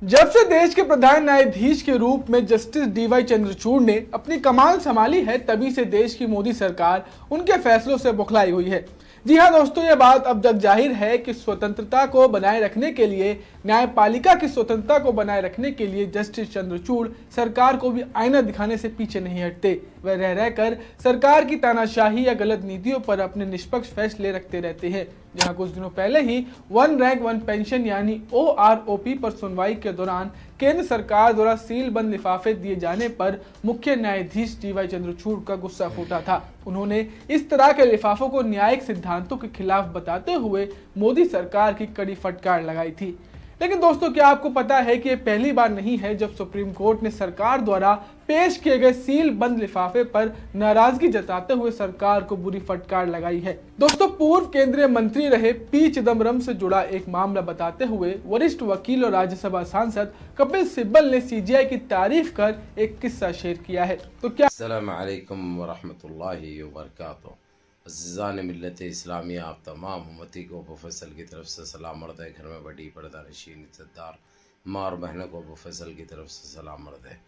जब से देश के प्रधान न्यायाधीश के रूप में जस्टिस डीवाई चंद्रचूड़ ने अपनी कमान संभाली है, तभी से देश की मोदी सरकार उनके फैसलों से बौखलाई हुई है। जी हां दोस्तों, ये बात अब तक जाहिर है कि स्वतंत्रता को बनाए रखने के लिए, न्यायपालिका की स्वतंत्रता को बनाए रखने के लिए जस्टिस चंद्रचूड़ सरकार को भी आईना दिखाने से पीछे नहीं हटते। वह रह रहकर सरकार की तानाशाही या गलत नीतियों पर अपने निष्पक्ष फैसले रखते रहते हैं। जहां कुछ दिनों पहले ही वन रैंक वन पेंशन यानी OROP पर सुनवाई के दौरान केंद्र सरकार द्वारा सील बंद लिफाफे दिए जाने पर मुख्य न्यायाधीश डीवाई चंद्रचूड़ का गुस्सा फूटा था। उन्होंने इस तरह के लिफाफों को न्यायिक सिद्धांतों के खिलाफ बताते हुए मोदी सरकार की कड़ी फटकार लगाई थी। लेकिन दोस्तों, क्या आपको पता है कि यह पहली बार नहीं है जब सुप्रीम कोर्ट ने सरकार द्वारा पेश किए गए सील बंद लिफाफे पर नाराजगी जताते हुए सरकार को बुरी फटकार लगाई है। दोस्तों, पूर्व केंद्रीय मंत्री रहे पी चिदम्बरम से जुड़ा एक मामला बताते हुए वरिष्ठ वकील और राज्यसभा सांसद कपिल सिब्बल ने CGI की तारीफ कर एक किस्सा शेयर किया है। तो क्या अस्सलाम वालेकुम वरहमतुल्लाहि वबरकातुहू। अज़ीज़ान मिल्लत इस्लामी, आप तमाम उम्मती को अबू फैसल की तरफ से सलाम मर्द है। घर में बड़ी पर्दानशीन इज़्ज़तदार माँ और बहनों को अबू फैसल की तरफ से सलाम मर्द है।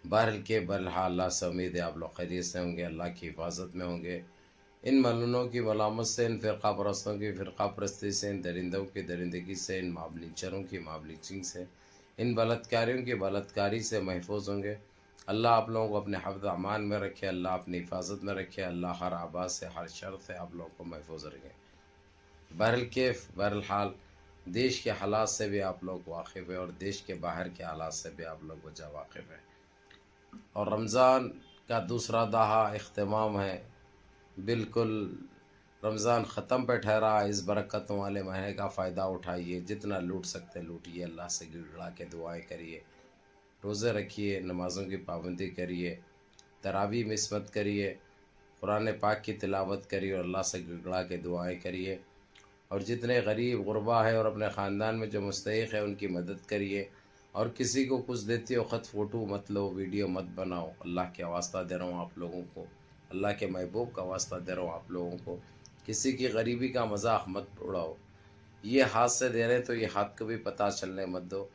बहरहाल अल्लाह से उम्मीद है आप लोग खैरियत से होंगे, अल्लाह की हिफाजत में होंगे। इन मलूनों की मलामत से, इन फ़िरक़ा परस्तों की फ़िरक़ा परस्ती से, इन दरिंदों की दरिंदगी से, इन माबलिंचरों की माबलिंचिंग से, इन बलात्कारियों की बलात्कारी से महफूज होंगे। अल्लाह आप लोगों को अपने हफ्ज़ अमान में रखे, अल्लाह अपनी हिफाजत में रखे, अल्लाह हर आबाद से, हर शर से आप लोगों को महफूज रखे। बहरहाल देश के हालात से भी आप लोग वाकिफ़ है और देश के बाहर के हालात से भी आप लोग वजह वाकिफ़ है। और रमज़ान का दूसरा दहा इख्तिमाम है। बिल्कुल रमज़ान ख़त्म पे ठहरा। इस बरकतों वाले महीने का फ़ायदा उठाइए, जितना लूट सकते लूटिए, अल्लाह से गिड़गिड़ा के दुआएं करिए, रोज़े रखिए, नमाज़ों की पाबंदी करिए, तरावी मिस मत करिए, कुरान पाक की तिलावत करिए और अल्लाह से गिड़गिड़ा के दुआएं करिए। और जितने गरीब गुरबा है और अपने ख़ानदान में जो मुस्तहिक़ है उनकी मदद करिए। और किसी को कुछ देते हो ख़त फ़ोटो मत लो, वीडियो मत बनाओ। अल्लाह के वास्ता दे रहा हूँ आप लोगों को, अल्लाह के महबूब का वास्ता दे रहा हूँ आप लोगों को, किसी की गरीबी का मजाक मत उड़ाओ। ये हाथ से दे रहे तो ये हाथ को भी पता चलने मत दो।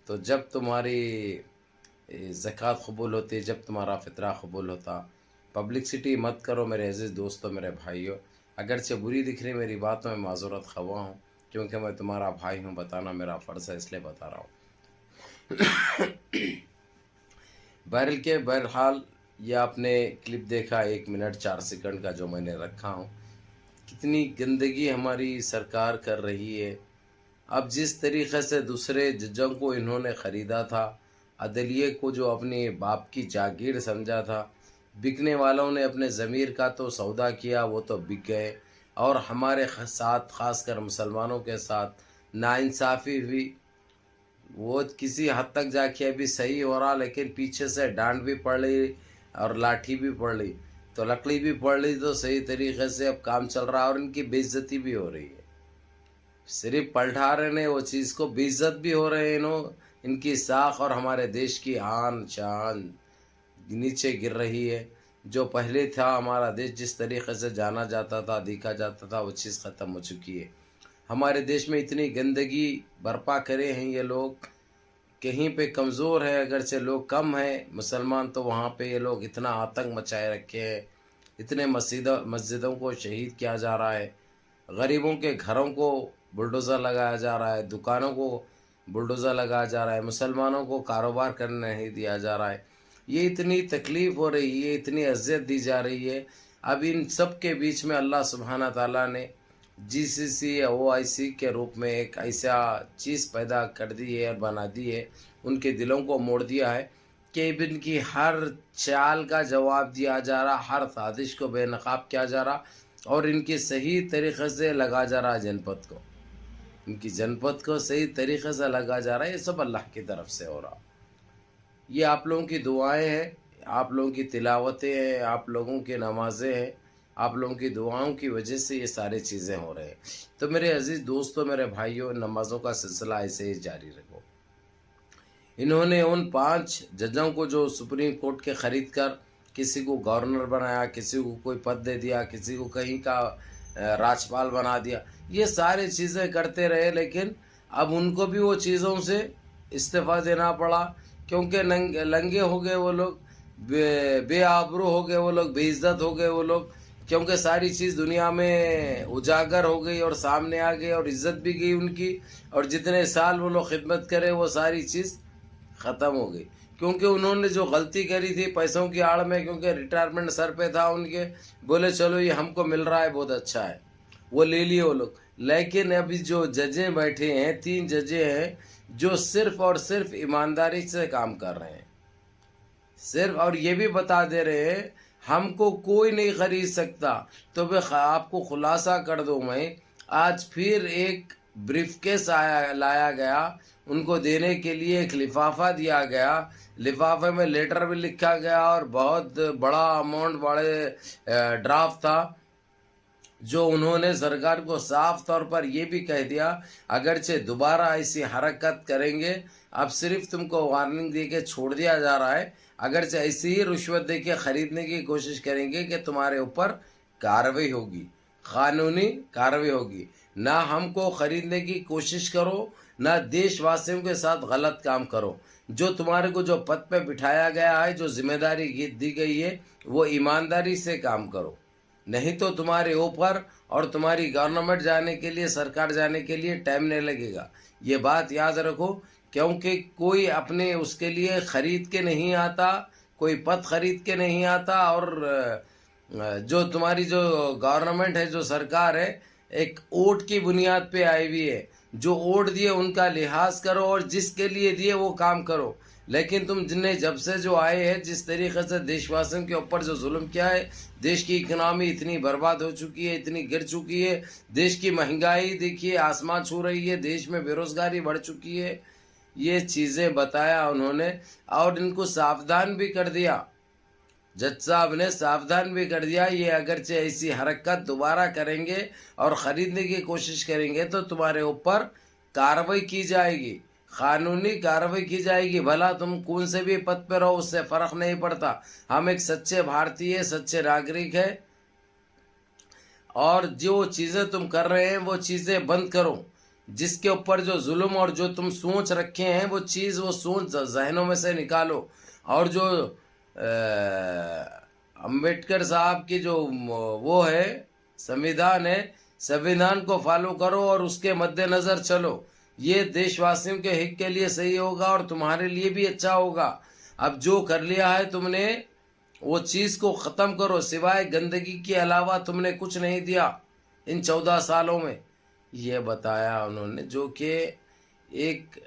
तो जब तुम्हारी ज़कात कबूल होती है, जब तुम्हारा फ़ितरा कबूल होता। पब्लिसिटी मत करो मेरे अज़ीज़ दोस्तों, मेरे भाइयों। अगरचे बुरी दिख रही मेरी बात में माज़ूरत ख़वा हूँ, क्योंकि मैं तुम्हारा भाई हूँ, बताना मेरा फ़र्ज़ है, इसलिए बता रहा हूँ। बहरहाल ये आपने क्लिप देखा 1 मिनट 4 सेकंड का जो मैंने रखा हूँ। कितनी गंदगी हमारी सरकार कर रही है। अब जिस तरीक़े से दूसरे जजों को इन्होंने ख़रीदा था, अदलिये को जो अपने बाप की जागीर समझा था, बिकने वालों ने अपने ज़मीर का तो सौदा किया, वो तो बिक गए। और हमारे साथ, ख़ासकर मुसलमानों के साथ नाइंसाफ़ी हुई। वो किसी हद तक जाके अभी सही हो रहा, लेकिन पीछे से डांट भी पड़ रही और लाठी भी पड़ रही, तो लकड़ी भी पड़ रही, तो सही तरीक़े से अब काम चल रहा है और इनकी बेइज्जती भी हो रही है। सिर्फ पलटा रहे ने वो चीज़ को, बेइज्जत भी हो रहे हैं। इनकी साख और हमारे देश की आन शान नीचे गिर रही है। जो पहले था हमारा देश, जिस तरीक़े से जाना जाता था, देखा जाता था, वो चीज़ ख़त्म हो चुकी है। हमारे देश में इतनी गंदगी बर्पा करे हैं ये लोग, कहीं पे कमज़ोर है, अगरचे लोग कम हैं मुसलमान, तो वहाँ पे ये लोग इतना आतंक मचाए रखे हैं। इतने मस्जिदों को शहीद किया जा रहा है, गरीबों के घरों को बुलडोज़र लगाया जा रहा है, दुकानों को बुलडोज़र लगाया जा रहा है, मुसलमानों को कारोबार करने नहीं दिया जा रहा है। ये इतनी तकलीफ़ हो रही है, इतनी अज़ियत दी जा रही है। अब इन सब के बीच में अल्लाह सुब्हाना ताला ने GCC या OIC के रूप में एक ऐसा चीज़ पैदा कर दी है और बना दी है, उनके दिलों को मोड़ दिया है कि इनकी हर चाल का जवाब दिया जा रहा, हर साजिश को बेनकाब किया जा रहा और इनकी सही तरीक़े से लगा जा रहा जनपद को, इनकी जनपद को सही तरीक़े से लगा जा रहा है। ये सब अल्लाह की तरफ से हो रहा। ये आप लोगों की दुआएं हैं, आप लोगों की तिलावतें हैं, आप लोगों की नमाज़ें हैं, आप लोगों की दुआओं की वजह से ये सारी चीज़ें हो रहे हैं। तो मेरे अज़ीज़ दोस्तों, मेरे भाइयों, नमाज़ों का सिलसिला ऐसे ही जारी रखो। इन्होंने उन 5 जजों को जो सुप्रीम कोर्ट के ख़रीद कर किसी को गवर्नर बनाया, किसी को कोई पद दे दिया, किसी को कहीं का राज्यपाल बना दिया, ये सारी चीज़ें करते रहे। लेकिन अब उनको भी वो चीज़ों से इस्तीफा देना पड़ा, क्योंकि लंगे हो गए वो लोग, बेआबरू हो गए वो लोग, बेइज्जत हो गए वो लोग, क्योंकि सारी चीज़ दुनिया में उजागर हो गई और सामने आ गई और इज्जत भी गई उनकी, और जितने साल वो लोग खिदमत करे वो सारी चीज़ ख़त्म हो गई, क्योंकि उन्होंने जो गलती करी थी पैसों की आड़ में, क्योंकि रिटायरमेंट सर पे था उनके, बोले चलो ये हमको मिल रहा है बहुत अच्छा है, वो ले लिए वो लोग। लेकिन अभी जो जजें बैठे हैं, 3 जजें हैं जो सिर्फ और सिर्फ ईमानदारी से काम कर रहे हैं, सिर्फ, और ये भी बता दे रहे हैं हमको कोई नहीं खरीद सकता। तो मैं आपको खुलासा कर दूं, मैं आज फिर एक ब्रीफकेस लाया गया, उनको देने के लिए एक लिफाफा दिया गया, लिफाफे में लेटर भी लिखा गया और बहुत बड़ा अमाउंट, बड़े ड्राफ्ट था, जो उन्होंने सरकार को साफ तौर पर यह भी कह दिया, अगरचे दोबारा ऐसी हरकत करेंगे, अब सिर्फ तुमको वार्निंग दे के छोड़ दिया जा रहा है, अगरचे ऐसी ही रिश्वत दे के खरीदने की कोशिश करेंगे कि तुम्हारे ऊपर कार्रवाई होगी, कानूनी कार्रवाई होगी। ना हमको खरीदने की कोशिश करो, ना देशवासियों के साथ गलत काम करो। जो तुम्हारे को जो पद पे बिठाया गया है, जो जिम्मेदारी दी गई है, वो ईमानदारी से काम करो, नहीं तो तुम्हारे ऊपर और तुम्हारी गवर्नमेंट जाने के लिए, सरकार जाने के लिए टाइम नहीं लगेगा। ये बात याद रखो, क्योंकि कोई अपने उसके लिए खरीद के नहीं आता, कोई पद खरीद के नहीं आता, और जो तुम्हारी जो गवर्नमेंट है, जो सरकार है, एक वोट की बुनियाद पे आई हुई है। जो वोट दिए उनका लिहाज करो और जिसके लिए दिए वो काम करो। लेकिन तुम जिन्हें जब से जो आए हैं, जिस तरीके से देशवासियों के ऊपर जो जुल्म किया है, देश की इकनॉमी इतनी बर्बाद हो चुकी है, इतनी गिर चुकी है, देश की महंगाई देखिए आसमान छू रही है, देश में बेरोजगारी बढ़ चुकी है, ये चीज़ें बताया उन्होंने, और इनको सावधान भी कर दिया, जज साहब ने सावधान भी कर दिया, ये अगरचे ऐसी हरकत दोबारा करेंगे और ख़रीदने की कोशिश करेंगे तो तुम्हारे ऊपर कार्रवाई की जाएगी, कानूनी कार्रवाई की जाएगी। भला तुम कौन से भी पद पर रहो, उससे फ़र्क नहीं पड़ता। हम एक सच्चे भारतीय, सच्चे नागरिक है, और जो चीज़ें तुम कर रहे हैं वो चीज़ें बंद करो। जिसके ऊपर जो जुल्म और जो तुम सोच रखे हैं, वो चीज़, वो सोच जहनों में से निकालो। और जो अंबेडकर साहब की जो वो है संविधान है, संविधान को फॉलो करो और उसके मद्देनज़र चलो। ये देशवासियों के हित के लिए सही होगा और तुम्हारे लिए भी अच्छा होगा। अब जो कर लिया है तुमने, वो चीज़ को ख़त्म करो। सिवाय गंदगी के अलावा तुमने कुछ नहीं दिया इन 14 सालों में, ये बताया उन्होंने, जो कि एक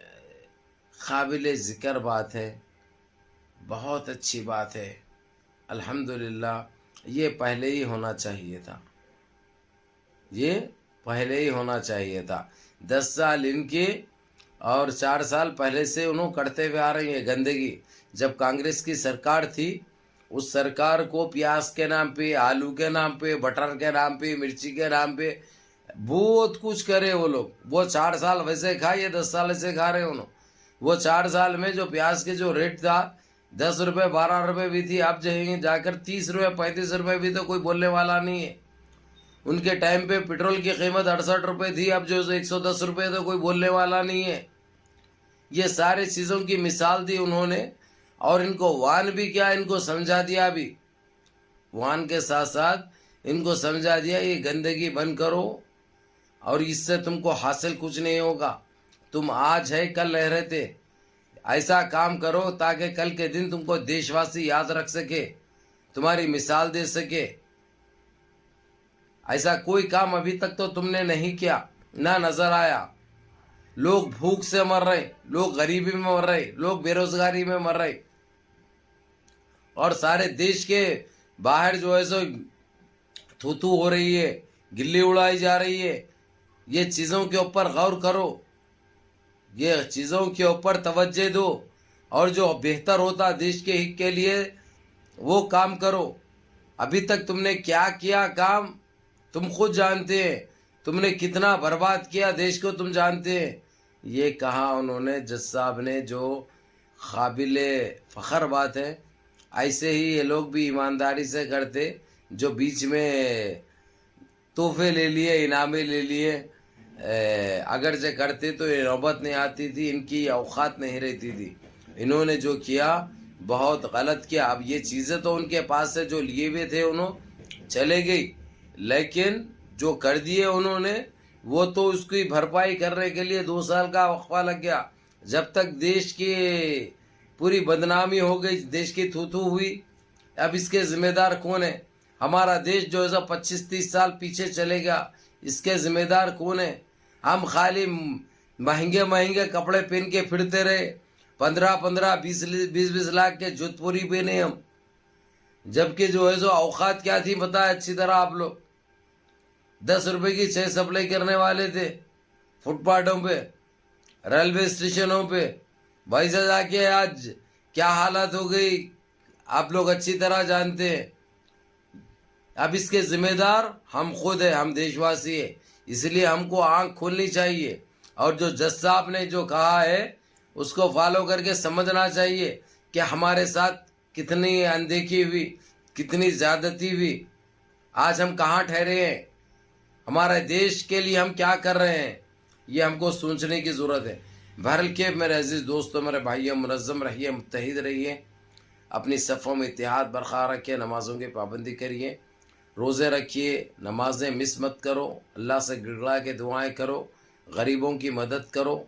काबिल ज़िक्र बात है, बहुत अच्छी बात है। अल्हम्दुलिल्लाह, ये पहले ही होना चाहिए था, ये पहले ही होना चाहिए था। 10 साल इनके और 4 साल पहले से उन्होंने करते हुए आ रही है गंदगी। जब कांग्रेस की सरकार थी, उस सरकार को प्याज के नाम पे, आलू के नाम पे, बटर के नाम पे, मिर्ची के नाम पे बहुत कुछ करे वो लोग। वो 4 साल वैसे खाए, ये 10 साल ऐसे खा रहे उन्होंने। वो 4 साल में जो प्याज के जो रेट था, 10 रुपये 12 रुपये भी थी, अब जाएंगे जाकर 30 रुपये 35 रुपये भी, तो कोई बोलने वाला नहीं है। उनके टाइम पे पेट्रोल की कीमत 68 रुपये थी, अब जो 110 रुपये, तो कोई बोलने वाला नहीं है। ये सारे चीज़ों की मिसाल दी उन्होंने, और इनको वान भी किया, इनको समझा दिया भी, वान के साथ साथ इनको समझा दिया, ये गंदगी बंद करो और इससे तुमको हासिल कुछ नहीं होगा। तुम आज है कल रह रहे थे, ऐसा काम करो ताकि कल के दिन तुमको देशवासी याद रख सके, तुम्हारी मिसाल दे सके। ऐसा कोई काम अभी तक तो तुमने नहीं किया, ना नजर आया। लोग भूख से मर रहे, लोग गरीबी में मर रहे, लोग बेरोजगारी में मर रहे, और सारे देश के बाहर जो है सो थूथू हो रही है, गिल्ली उड़ाई जा रही है। ये चीज़ों के ऊपर गौर करो, ये चीज़ों के ऊपर तवज्जो दो, और जो बेहतर होता देश के हित के लिए वो काम करो। अभी तक तुमने क्या किया काम, तुम खुद जानते हैं। तुमने कितना बर्बाद किया देश को, तुम जानते हैं। ये कहा उन्होंने, जज साहब ने, जो काबिले फ़ख्र बात है। ऐसे ही ये लोग भी ईमानदारी से करते, जो बीच में तोहफे ले लिए, इनामे ले लिए, अगर से करते तो ये नौबत नहीं आती थी, इनकी औकात नहीं रहती थी। इन्होंने जो किया बहुत गलत किया। अब ये चीज़ें तो उनके पास से जो लिए हुए थे उन्होंने चले गई, लेकिन जो कर दिए उन्होंने वो तो उसकी भरपाई करने के लिए 2 साल का वक्फा लग गया। जब तक देश की पूरी बदनामी हो गई, देश की थू-थू हुई, अब इसके जिम्मेदार कौन है? हमारा देश जो है 25-30 साल पीछे चलेगा, इसके जिम्मेदार कौन है? हम खाली महंगे महंगे कपड़े पहन के फिरते रहे, 15-15, 20-20 लाख के जोधपुरी पहने हम, जबकि जो है औकात क्या थी पता है अच्छी तरह आप लोग। 10 रुपए की 6 सप्लाई करने वाले थे फुटपाथों पे, रेलवे स्टेशनों पे। भाई साहब आके आज क्या हालत हो गई आप लोग अच्छी तरह जानते हैं। अब इसके जिम्मेदार हम खुद है, हम देशवासी है, इसलिए हमको आंख खोलनी चाहिए और जो जज साहब ने जो कहा है उसको फॉलो करके समझना चाहिए कि हमारे साथ कितनी अनदेखी हुई, कितनी ज्यादती हुई, आज हम कहाँ ठहरे हैं, हमारे देश के लिए हम क्या कर रहे हैं, ये हमको सोचने की ज़रूरत है। बहरहाल के मेरे अजीज़ दोस्तों, मेरे भाइयों, मुनज़्ज़म रहिए, मुत्तहिद रहिए, अपनी सफ़ों में इत्तेहाद बरकरार रखिए, नमाज़ों की पाबंदी करिए, रोज़े रखिए, नमाज़ें मिस मत करो, अल्लाह से गिड़गिड़ा के दुआएं करो, गरीबों की मदद करो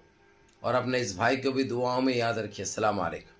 और अपने इस भाई को भी दुआओं में याद रखिए। अस्सलाम वालेकुम।